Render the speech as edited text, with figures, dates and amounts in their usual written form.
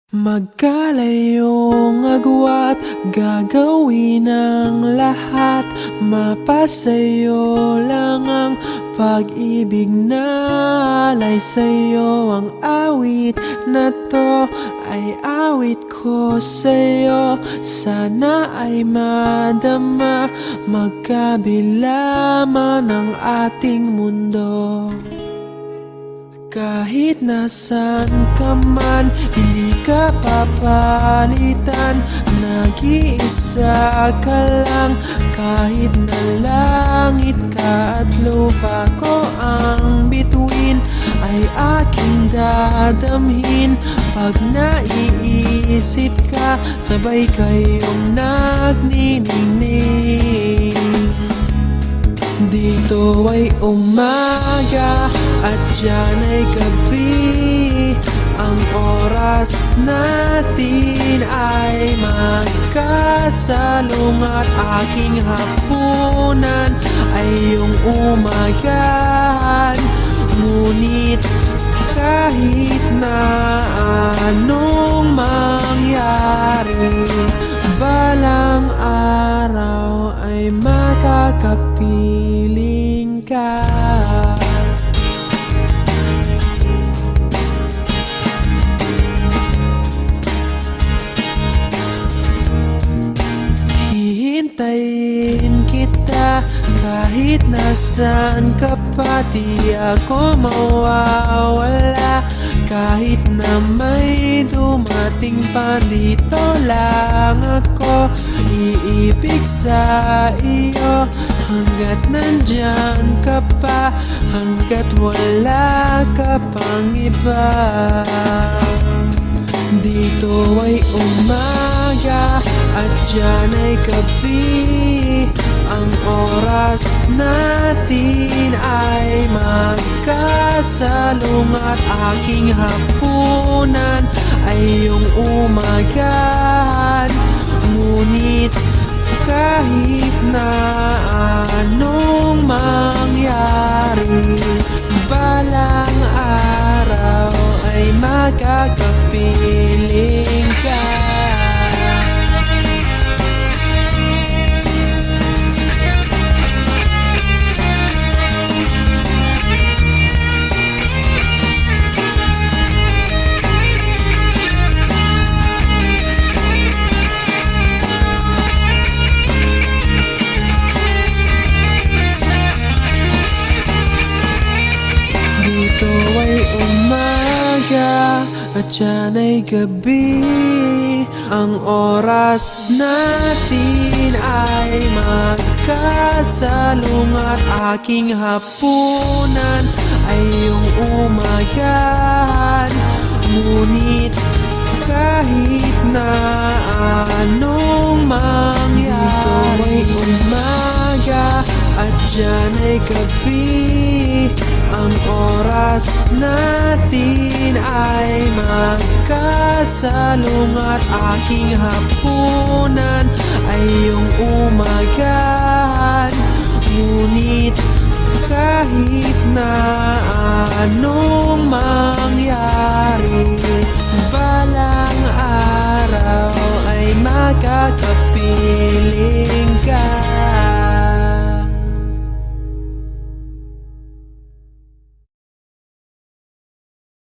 Magkalayong agwat, gagawin ang lahat. Mapasayo lang ang pag-ibig na alay sa'yo. Ang awit na to ay awit ko sa'yo. Sana ay madama, magkabila man ang ating mundo. Kahit nasan ka man, hindi ka papalitan. Nag-iisa ka lang, kahit na langit ka at lupa ko ang bituin, ay aking dadamhin. Pag naiisip ka, sabay kayong nagniningning. Dito ay umaga at diyan ay gabi. Ang oras natin ay magkasalungat. Aking hapunan ay iyong umagahan. Ngunit kahit na anong mangyari, balang araw ay makakapiling ka. Hihintayin kita kahit nasaan ka pa. Di ako mawawala kahit na may dumating pa. Dito lang ako iibig sa iyo hanggat nandyan ka pa, hanggat wala ka pang iba. Dito ay umaga at diyan ay gabi. Ang oras natin ay magkasalungat. Aking hapunan ay iyong umagahan. Ngunit kahit na anong mangyari, balang araw ay magkakapiling ka. Dito ay umaga at diyan ay gabi. Ang oras natin ay magkasalungat. Aking hapunan ay iyong umagahan. Ngunit kahit na anong mangyari, dito ay umaga at diyan ay gabi. Ang oras natin ay magkasalungat. Aking hapunan ay iyong umagahan. Ngunit kahit na anong mangyari, balang araw ay magkakapiling ka.